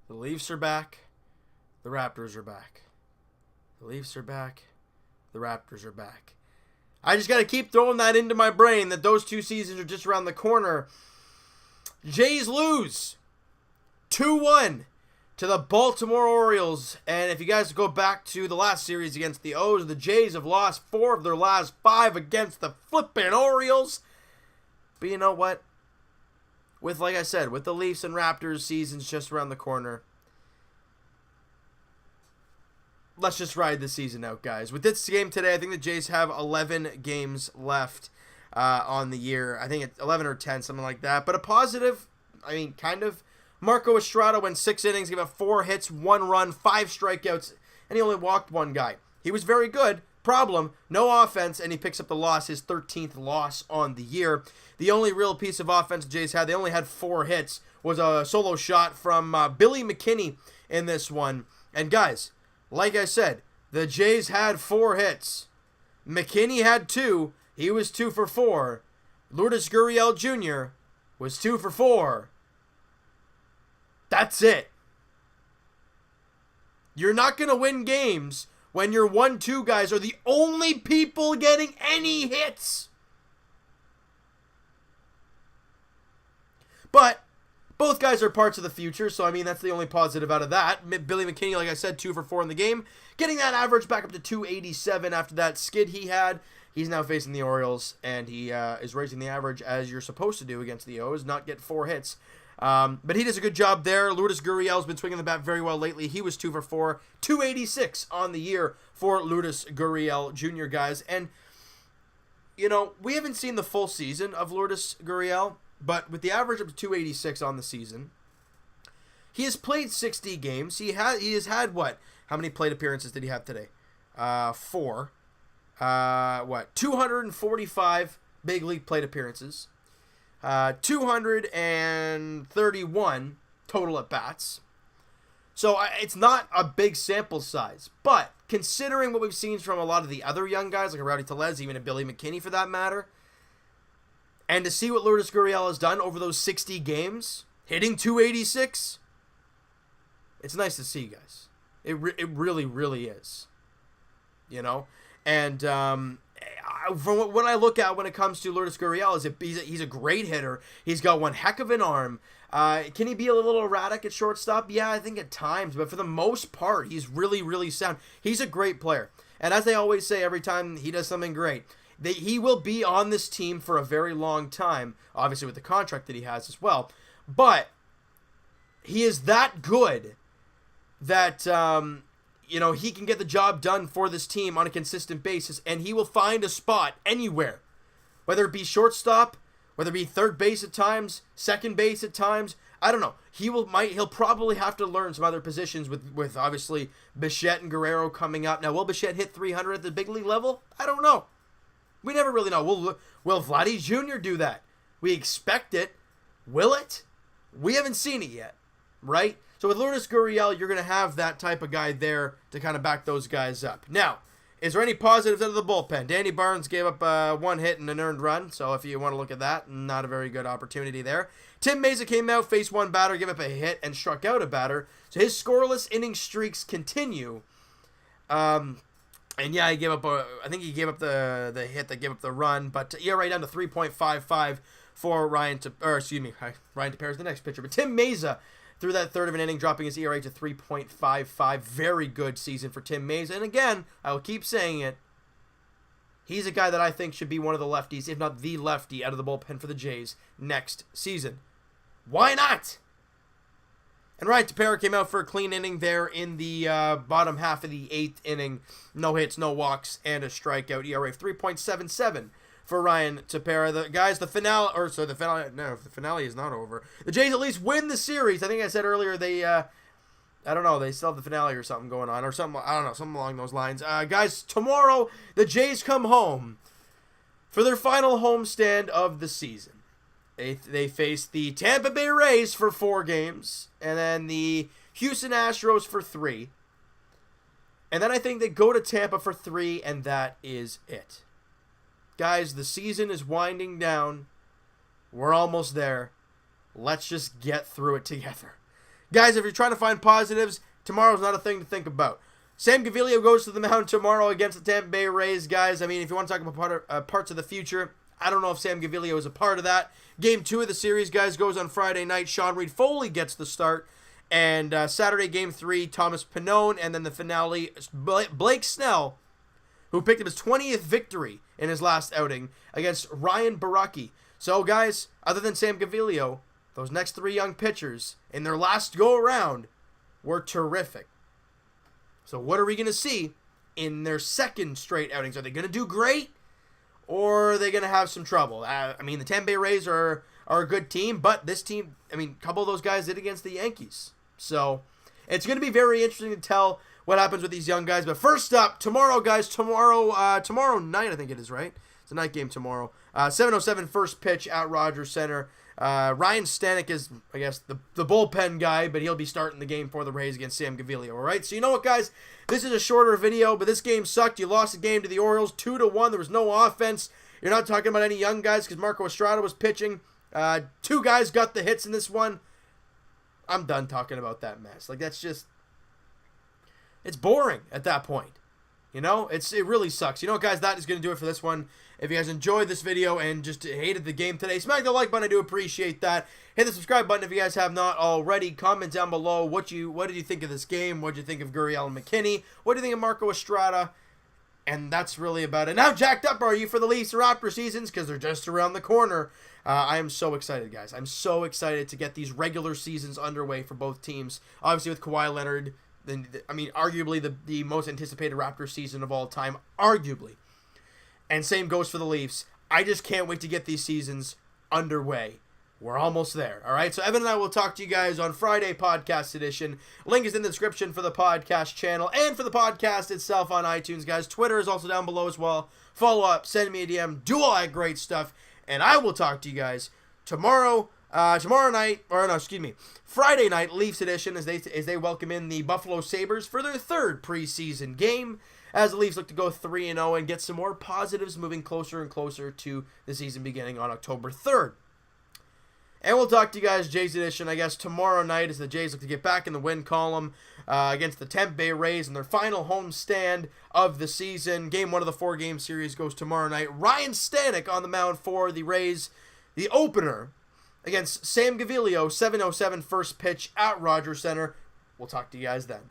The Leafs are back. The Raptors are back. The Leafs are back. The Raptors are back. I just got to keep throwing that into my brain that those two seasons are just around the corner. Jays lose 2-1 to the Baltimore Orioles. And if you guys go back to the last series against the O's, the Jays have lost 4 of their last 5 against the flippin' Orioles. But you know what? With, like I said, with the Leafs and Raptors seasons just around the corner, let's just ride the season out, guys. With this game today, I think the Jays have 11 games left on the year. I think it's 11 or 10, something like that. But a positive, kind of. Marco Estrada went 6 innings, gave up 4 hits, 1 run, 5 strikeouts, and he only walked 1 guy. He was very good. Problem, no offense, and he picks up the loss, his 13th loss on the year. The only real piece of offense the Jays had, they only had 4 hits, was a solo shot from Billy McKinney in this one. And guys, like I said, the Jays had 4 hits. McKinney had 2. He was 2 for 4. Lourdes Gurriel Jr. was 2 for 4. That's it. You're not going to win games when your 1-2 guys are the only people getting any hits. But both guys are parts of the future, so that's the only positive out of that. Billy McKinney, like I said, 2 for 4 in the game. Getting that average back up to 287 after that skid he had. He's now facing the Orioles, and he is raising the average as you're supposed to do against the O's, not get 4 hits. But he does a good job there. Lourdes Gurriel's been swinging the bat very well lately. He was 2 for 4, 286 on the year for Lourdes Gurriel Jr., guys. And, we haven't seen the full season of Lourdes Gurriel, but with the average up to 286 on the season, he has played 60 games. He has had what? How many plate appearances did he have today? 4. 245 big league plate appearances. 231 total at bats. So it's not a big sample size, but considering what we've seen from a lot of the other young guys, like a Rowdy Tellez, even a Billy McKinney for that matter, and to see what Lourdes Gurriel has done over those 60 games, hitting 286, it's nice to see, guys. It really, really is. And from what I look at when it comes to Lourdes Gurriel, is he's a great hitter. He's got one heck of an arm. Can he be a little erratic at shortstop? Yeah, I think at times. But for the most part, he's really, really sound. He's a great player. And as they always say every time he does something great, he will be on this team for a very long time, obviously with the contract that he has as well. But he is that good that he can get the job done for this team on a consistent basis, and he will find a spot anywhere, whether it be shortstop, whether it be third base at times, second base at times. I don't know. He'll probably have to learn some other positions with obviously Bichette and Guerrero coming up. Now, will Bichette hit 300 at the big league level? I don't know. We never really know. Will Vladdy Jr. do that? We expect it. Will it? We haven't seen it yet, right? So with Lourdes Gurriel, you're going to have that type of guy there to kind of back those guys up. Now, is there any positives out of the bullpen? Danny Barnes gave up 1 hit and an earned run, so if you want to look at that, not a very good opportunity there. Tim Mayza came out, faced 1 batter, gave up a hit, and struck out a batter. So his scoreless inning streaks continue. And yeah, he gave up the hit that gave up the run, but right down to 3.55 for Ryan Tepera is the next pitcher. But Tim Mayza, through that third of an inning, dropping his ERA to 3.55. Very good season for Tim Mayza. And again, I will keep saying it, he's a guy that I think should be one of the lefties, if not the lefty, out of the bullpen for the Jays next season. Why not? And Ryan Tepera came out for a clean inning there in the bottom half of the 8th inning. No hits, no walks, and a strikeout. ERA of 3.77 for Ryan Tepera. The finale is not over. The Jays at least win the series. I think I said earlier they still have the finale or something going on, or something, I don't know, something along those lines. Guys, tomorrow the Jays come home for their final homestand of the season. They face the Tampa Bay Rays for 4 games, and then the Houston Astros for 3. And then I think they go to Tampa for 3, and that is it. Guys, the season is winding down. We're almost there. Let's just get through it together. Guys, if you're trying to find positives, tomorrow's not a thing to think about. Sam Gaviglio goes to the mound tomorrow against the Tampa Bay Rays, guys. I mean, if you want to talk about parts of the future, I don't know if Sam Gaviglio is a part of that. Game 2 of the series, guys, goes on Friday night. Sean Reid-Foley gets the start. And Saturday, Game 3, Thomas Pannone. And then the finale, Blake Snell, who picked up his 20th victory in his last outing against Ryan Baraki. So, guys, other than Sam Gaviglio, those next 3 young pitchers in their last go-around were terrific. So what are we going to see in their second straight outings? Are they going to do great, or are they going to have some trouble? I mean, the Tampa Bay Rays are a good team, but this team, I mean, a couple of those guys did against the Yankees. So it's going to be very interesting to tell what happens with these young guys. But first up, tomorrow, guys, tomorrow night, I think it is, right? It's a night game tomorrow. 7:07 first pitch at Rogers Center. Ryan Stanek is, I guess, the bullpen guy, but he'll be starting the game for the Rays against Sam Gaviglio, all right? So you know what, guys? This is a shorter video, but this game sucked. You lost the game to the Orioles 2-1. There was no offense. You're not talking about any young guys because Marco Estrada was pitching. 2 guys got the hits in this one. I'm done talking about that mess. Like, that's just... It's boring at that point. You know, it really sucks. You know what, guys, that is going to do it for this one. If you guys enjoyed this video and just hated the game today, smack the like button. I do appreciate that. Hit the subscribe button if you guys have not already. Comment down below what did you think of this game? What did you think of Gurriel and McKinney? What do you think of Marco Estrada? And that's really about it. Now, jacked up are you for the Leafs Raptor seasons? Because they're just around the corner. I am so excited, guys. I'm so excited to get these regular seasons underway for both teams. Obviously, with Kawhi Leonard, arguably the most anticipated Raptor season of all time. Arguably. And same goes for the Leafs. I just can't wait to get these seasons underway. We're almost there, all right? So Evan and I will talk to you guys on Friday podcast edition. Link is in the description for the podcast channel and for the podcast itself on iTunes, guys. Twitter is also down below as well. Follow up, send me a DM, do all that great stuff, and I will talk to you guys tomorrow Friday night, Leafs edition, as they welcome in the Buffalo Sabres for their 3rd preseason game, as the Leafs look to go 3-0 and get some more positives moving closer and closer to the season beginning on October 3rd. And we'll talk to you guys, Jays edition, I guess, tomorrow night as the Jays look to get back in the win column against the Tampa Bay Rays in their final home stand of the season. Game 1 of the 4-game series goes tomorrow night. Ryan Stanek on the mound for the Rays, the opener against Sam Gaviglio, 7:07 first pitch at Rogers Center. We'll talk to you guys then.